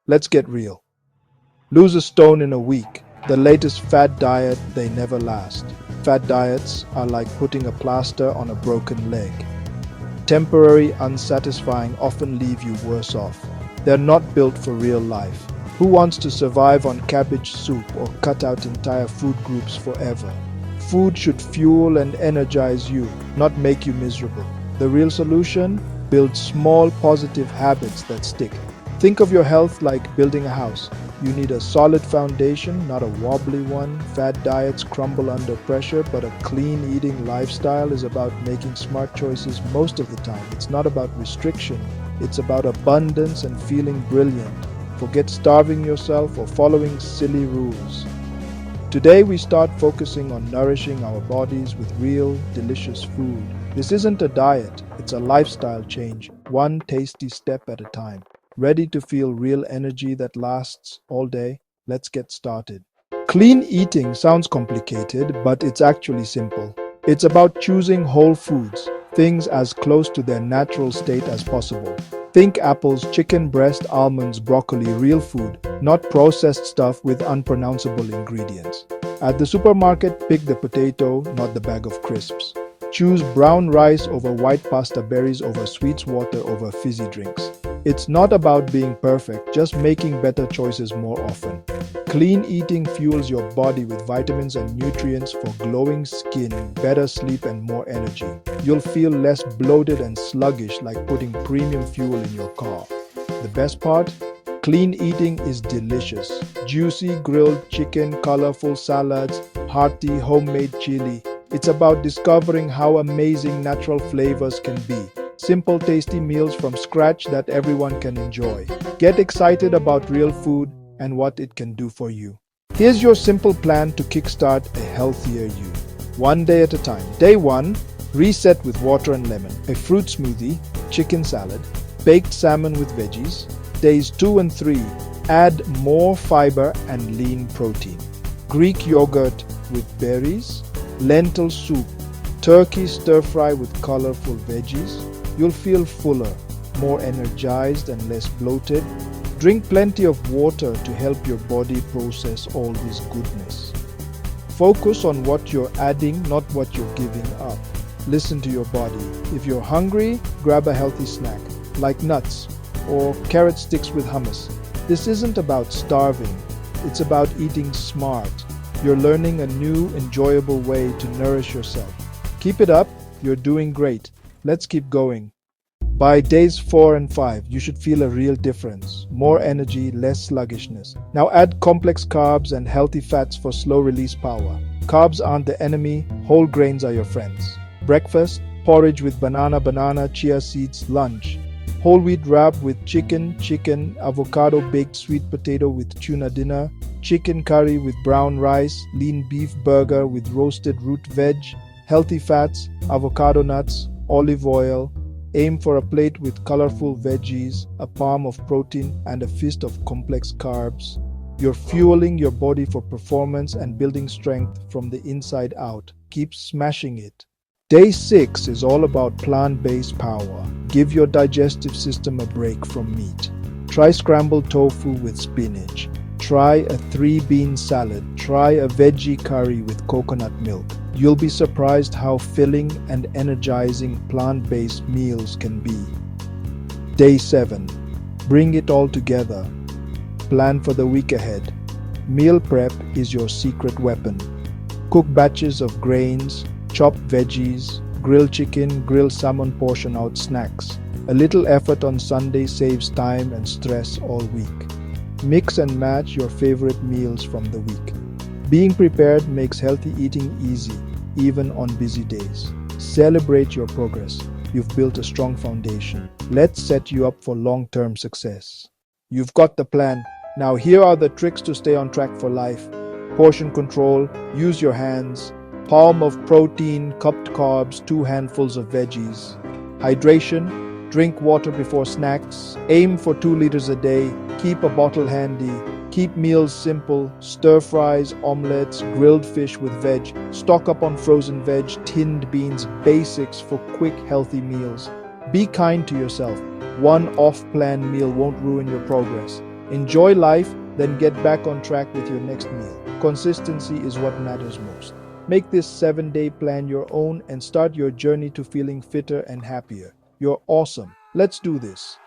Let's get real. Lose a stone in a week. The latest fad diet, they never last. Fad diets are like putting a plaster on a broken leg. Temporary, unsatisfying, often leave you worse off. They're not built for real life. Who wants to survive on cabbage soup or cut out entire food groups forever? Food should fuel and energize you, not make you miserable. The real solution? Build small positive habits that stick. Think of your health like building a house. You need a solid foundation, not a wobbly one. Fad diets crumble under pressure, but a clean eating lifestyle is about making smart choices most of the time. It's not about restriction, it's about abundance and feeling brilliant. Forget starving yourself or following silly rules. Today we start focusing on nourishing our bodies with real, delicious food. This isn't a diet, it's a lifestyle change, one tasty step at a time. Ready to feel real energy that lasts all day? Let's get started. Clean eating sounds complicated, but it's actually simple. It's about choosing whole foods, things as close to their natural state as possible. Think apples, chicken breast, almonds, broccoli, real food, not processed stuff with unpronounceable ingredients. At the supermarket, pick the potato, not the bag of crisps. Choose brown rice over white pasta, berries over sweets, water over fizzy drinks. It's not about being perfect, just making better choices more often. Clean eating fuels your body with vitamins and nutrients for glowing skin, better sleep, and more energy. You'll feel less bloated and sluggish, like putting premium fuel in your car. The best part? Clean eating is delicious. Juicy grilled chicken, colorful salads, hearty homemade chili. It's about discovering how amazing natural flavors can be. Simple, tasty meals from scratch that everyone can enjoy. Get excited about real food and what it can do for you. Here's your simple plan to kickstart a healthier you. One day at a time. Day 1, reset with water and lemon. A fruit smoothie, chicken salad, baked salmon with veggies. Days 2 and 3, add more fiber and lean protein. Greek yogurt with berries, lentil soup, turkey stir fry with colorful veggies. You'll feel fuller, more energized and less bloated. Drink plenty of water to help your body process all this goodness. Focus on what you're adding, not what you're giving up. Listen to your body. If you're hungry, grab a healthy snack, like nuts or carrot sticks with hummus. This isn't about starving, it's about eating smart. You're learning a new, enjoyable way to nourish yourself. Keep it up, you're doing great. Let's keep going. By days 4 and 5, you should feel a real difference. More energy, less sluggishness. Now add complex carbs and healthy fats for slow release power. Carbs aren't the enemy, whole grains are your friends. Breakfast, porridge with banana, chia seeds. Lunch, whole wheat wrap with chicken, avocado, baked sweet potato with tuna. Dinner, chicken curry with brown rice, lean beef burger with roasted root veg, healthy fats, avocado nuts, olive oil. Aim for a plate with colorful veggies, a palm of protein, and a fist of complex carbs. You're fueling your body for performance and building strength from the inside out. Keep smashing it. Day 6 is all about plant-based power. Give your digestive system a break from meat. Try scrambled tofu with spinach. Try a 3-bean salad. Try a veggie curry with coconut milk. You'll be surprised how filling and energizing plant-based meals can be. Day 7. Bring it all together. Plan for the week ahead. Meal prep is your secret weapon. Cook batches of grains, chopped veggies, grilled chicken, grilled salmon, portion out snacks. A little effort on Sunday saves time and stress all week. Mix and match your favorite meals from the week. Being prepared makes healthy eating easy, even on busy days. Celebrate your progress. You've built a strong foundation. Let's set you up for long-term success. You've got the plan. Now here are the tricks to stay on track for life. Portion control, use your hands. Palm of protein, cupped carbs, 2 handfuls of veggies. Hydration, drink water before snacks. Aim for 2 liters a day. Keep a bottle handy. Keep meals simple. Stir fries, omelets, grilled fish with veg. Stock up on frozen veg, tinned beans, basics for quick, healthy meals. Be kind to yourself. One off-plan meal won't ruin your progress. Enjoy life, then get back on track with your next meal. Consistency is what matters most. Make this 7-day plan your own and start your journey to feeling fitter and happier. You're awesome. Let's do this.